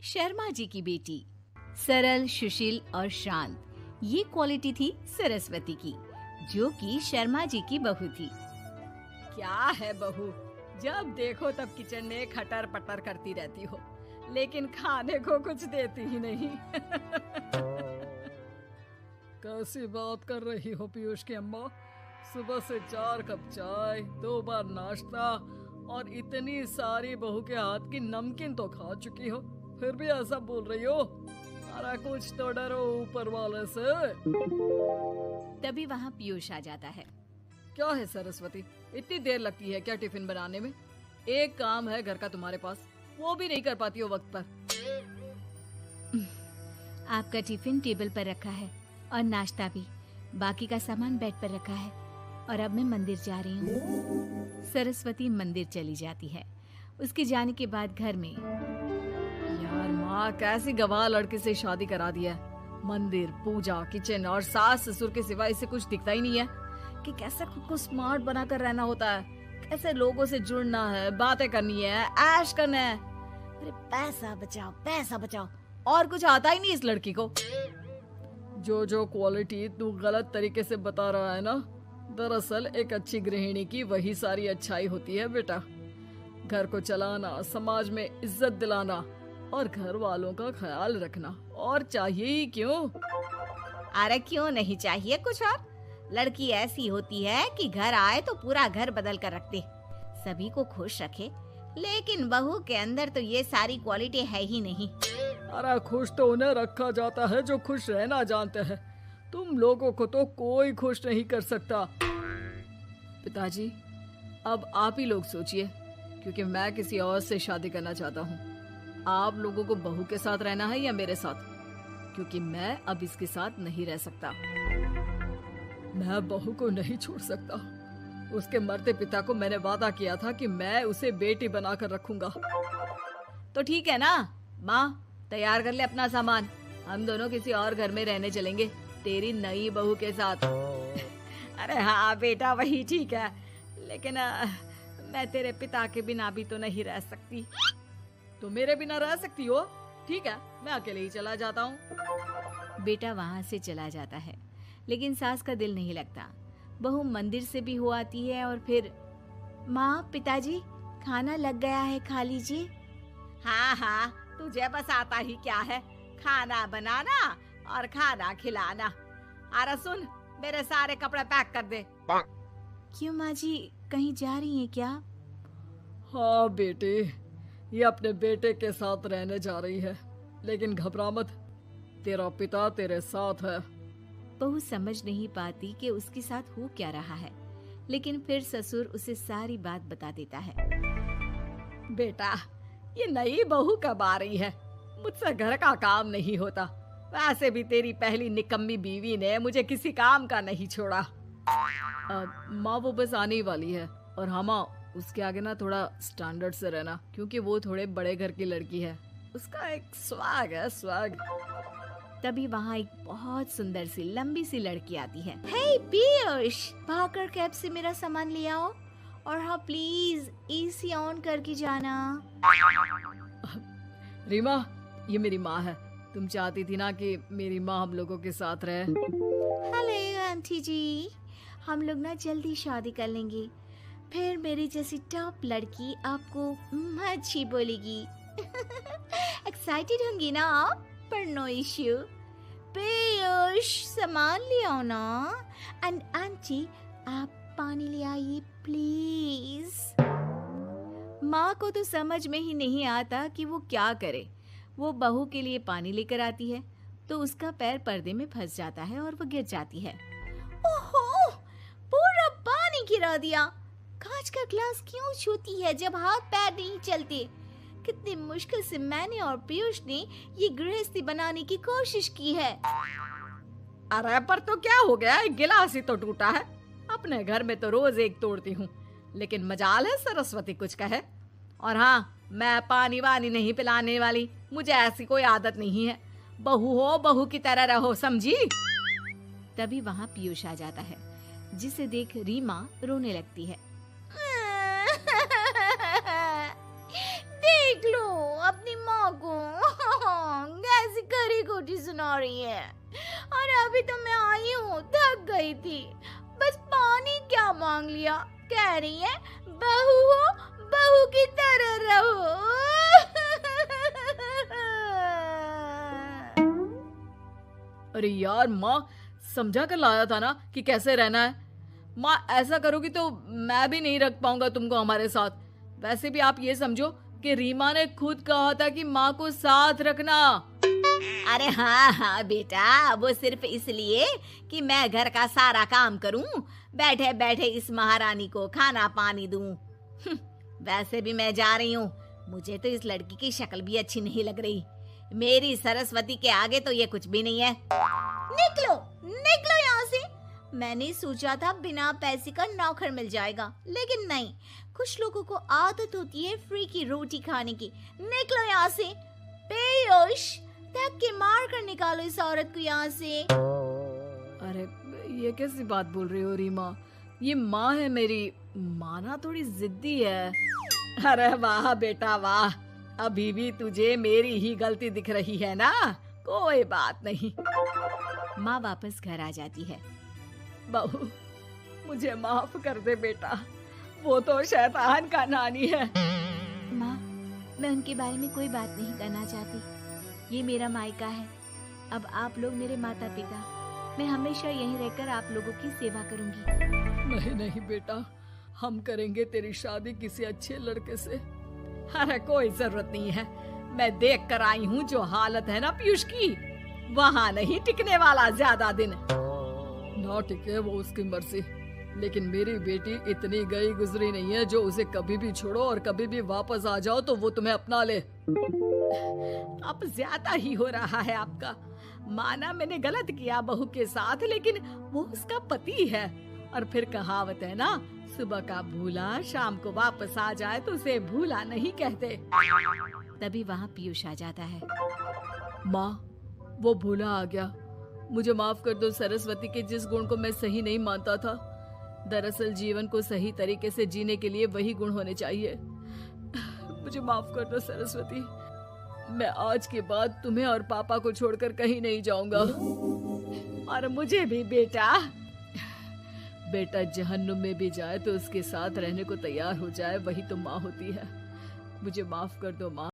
शर्मा जी की बेटी। सरल, सुशील और शांत, ये क्वालिटी थी सरस्वती की, जो कि शर्मा जी की बहू थी। क्या है बहू, जब देखो तब किचन में खटर पटर करती रहती हो, लेकिन खाने को कुछ देती ही नहीं। कैसी बात कर रही हो पीयूष की अम्मा? सुबह से 4 कप चाय, 2 बार नाश्ता और इतनी सारी बहू के हाथ की नमकीन तो खा चुकी हो, फिर भी ऐसा बोल रही हो? अरे कुछ तो डरो ऊपर वाले से। तभी वहाँ पीयूष आ जाता है। क्या है सरस्वती, इतनी देर लगती है क्या टिफिन बनाने में? एक काम है घर का तुम्हारे पास, वो भी नहीं कर पाती हो वक्त पर। आपका टिफिन टेबल पर रखा है और नाश्ता भी, बाकी का सामान बेड पर रखा है और अब मैं मंदिर जा रही हूँ। सरस्वती मंदिर चली जाती है। उसके जाने के बाद घर में, यार माँ कैसी गवाह लड़के से शादी करा दिया है। मंदिर, पूजा, किचन और सास ससुर के सिवा इसे कुछ दिखता ही नहीं है कि कैसे खुद को स्मार्ट बनाकर रहना होता है, कैसे लोगों से जुड़ना है, बातें करनी है, ऐश करना है। अरे पैसा बचाओ, और कुछ आता ही नहीं इस लड़की को। जो क्वालिटी तू गलत तरीके से बता रहा है ना, दरअसल एक अच्छी गृहिणी की वही सारी अच्छाई होती है बेटा। घर को चलाना, समाज में इज्जत दिलाना और घर वालों का ख्याल रखना, और चाहिए ही क्यों? अरे क्यों नहीं चाहिए कुछ और? लड़की ऐसी होती है कि घर आए तो पूरा घर बदल कर रख दे, सभी को खुश रखे। लेकिन बहू के अंदर तो ये सारी क्वालिटी है ही नहीं। अरे खुश तो उन्हें रखा जाता है जो खुश रहना जानते हैं। तुम लोगों को तो कोई खुश नहीं कर सकता। पिताजी, अब आप ही लोग सोचिए, क्योंकि मैं किसी और से शादी करना चाहता हूँ। आप लोगों को बहू के साथ रहना है या मेरे साथ? क्योंकि मैं अब इसके साथ नहीं रह सकता। मैं बहू को नहीं छोड़ सकता। उसके मरते पिता को मैंने वादा किया था कि मैं उसे बेटी बनाकर रखूंगा। तो ठीक है ना माँ, तैयार कर ले अपना सामान, हम दोनों किसी और घर में रहने चलेंगे तेरी नई बहू के साथ। अरे हाँ बेटा, वही ठीक है, लेकिन मैं तेरे पिता के बिना भी तो नहीं रह सकती। तो मेरे बिना रह सकती हो? ठीक है, मैं अकेले ही चला जाता हूँ। बेटा वहाँ से चला जाता है, लेकिन सास का दिल नहीं लगता। बहू मंदिर से भी हो आती है और फिर, माँ, पिताजी, खाना लग गया है, खा लीजिए। हाँ, तुझे बस आता ही क्या है, खाना बनाना और खाना खिलाना। अरे सुन, मेरे सारे कपड़े पैक कर दे। क्यों माँ जी, कहीं जा रही हैं क्या? हाँ बेटे, ये अपने बेटे के साथ रहने जा रही है, लेकिन घबरा मत, तेरा पिता तेरे साथ है। बहू समझ नहीं पाती कि उसके साथ हो क्या रहा है, लेकिन फिर ससुर उसे सारी बात बता देता है। बेटा, ये नई बहू कब आ रही है? मुझसे घर का काम नहीं होता। वैसे भी तेरी पहली निकम्मी बीवी ने मुझे किसी काम का नहीं छोड़ा। माँ वो बस आने ही वाली है, और हाँ माँ, उसके आगे ना थोड़ा स्टैंडर्ड से रहना, क्योंकि वो थोड़े बड़े घर की लड़की है। उसका एक स्वैग है, स्वैग। तभी वहाँ एक बहुत सुंदर सी लंबी सी लड़की आती है। हे पीयूष, भागकर कैब से मेरा सामान ले आओ, और हाँ प्लीज एसी ऑन करके जाना। रीमा, ये मेरी माँ है। तुम चाहती थी ना कि मेरी माँ हम लोगों के साथ रहे। हेलो आंटी जी, हम लोग ना जल्दी शादी कर लेंगे, फिर मेरी जैसी टॉप लड़की आपको अच्छी बोलेगी। एक्साइटेड होंगी ना आप? पर नो इश्यू। पीयूष, सामान ले आओ ना, एंड आंटी आप पानी ले आइए प्लीज। माँ को तो समझ में ही नहीं आता कि वो क्या करे। वो बहू के लिए पानी लेकर आती है तो उसका पैर पर्दे में फंस जाता है और वो गिर जाती है। ओहो, पूरा पानी गिरा दिया। कांच का ग्लास क्यों छूती है जब हाथ पैर नहीं चलते? कितनी मुश्किल से मैंने और पीयूष ने ये गृहस्थी बनाने की कोशिश की है। अरे पर तो क्या हो गया, एक गिलास ही तो टूटा है। अपने घर में तो रोज एक तोड़ती हूँ, लेकिन मजाल है सरस्वती कुछ कहे। और हाँ, मैं पानी वानी नहीं पिलाने वाली, मुझे ऐसी कोई आदत नहीं है। बहू हो, बहू की तरह रहो, समझी? तभी वहाँ पीयूष आ जाता है, जिसे देख रीमा रोने लगती है। देख लो अपनी माँ को। छोटी सुना रही है। और अभी तो मैं आई हूँ, थक गई थी, बस पानी क्या मांग लिया। कह रही है बहू हो, बहू की तरह रहो। अरे यार माँ, समझा कर लाया था ना कि कैसे रहना है। माँ ऐसा करोगी तो मैं भी नहीं रख पाऊंगा तुमको हमारे साथ। वैसे भी आप ये समझो कि रीमा ने खुद कहा था कि माँ को साथ रखना। अरे हाँ हाँ बेटा, वो सिर्फ इसलिए कि मैं घर का सारा काम करूं, बैठे बैठे इस महारानी को खाना पानी दूं। वैसे भी मैं जा रही हूँ, मुझे तो इस लड़की की शक्ल भी अच्छी नहीं लग रही। मेरी सरस्वती के आगे तो ये कुछ भी नहीं है। निकलो निकलो यहाँ से। मैंने सोचा था बिना पैसे का नौकर मिल जाएगा, लेकिन नहीं। कुछ लोगों को आदत होती है फ्री की रोटी खाने की। निकलो यहाँ से। पीयूष, धक्के के मार कर निकालो इस औरत को यहाँ से। अरे ये कैसी बात बोल रही हो रीमा? ये माँ है मेरी। माँ ना थोड़ी जिद्दी है। अरे वाह बेटा वाह, अभी भी तुझे मेरी ही गलती दिख रही है ना? कोई बात नहीं। माँ वापस घर आ जाती है। बहू, मुझे माफ कर दे बेटा, वो तो शैतान का नानी है। माँ, मैं उनके बारे में कोई बात नहीं करना चाहती। ये मेरा मायका है। अब आप लोग मेरे माता पिता। मैं हमेशा यहीं रहकर आप लोगों की सेवा करूंगी। नहीं नहीं बेटा, हम करेंगे तेरी शादी किसी अच्छे लड़के से। अरे कोई जरूरत नहीं है, मैं देख कर आई हूँ जो हालत है ना पीयूष की, वहाँ नहीं टिकने वाला ज्यादा दिन। ना टिके वो उसकी मर्जी, लेकिन मेरी बेटी इतनी गई गुजरी नहीं है जो उसे कभी भी छोड़ो और कभी भी वापस आ जाओ तो वो तुम्हें अपना ले। अब ज्यादा ही हो रहा है आपका। माना मैंने गलत किया बहू के साथ, लेकिन वो उसका पति है। और फिर कहावत है ना, सुबह का भूला शाम को वापस आ जाए तो उसे भूला नहीं कहते। तभी वहाँ पीयूष आ जाता है। माँ, वो भूला आ गया, मुझे माफ कर दो। सरस्वती के जिस गुण को मैं सही नहीं मानता था, दरअसल जीवन को सही तरीके से जीने के लिए वही गुण होने चाहिए। मुझे माफ कर दो सरस्वती। मैं आज के बाद तुम्हें और पापा को छोड़कर कहीं नहीं जाऊंगा। और मुझे भी बेटा। बेटा जहन्नुम में भी जाए तो उसके साथ रहने को तैयार हो जाए, वही तो माँ होती है। मुझे माफ कर दो माँ।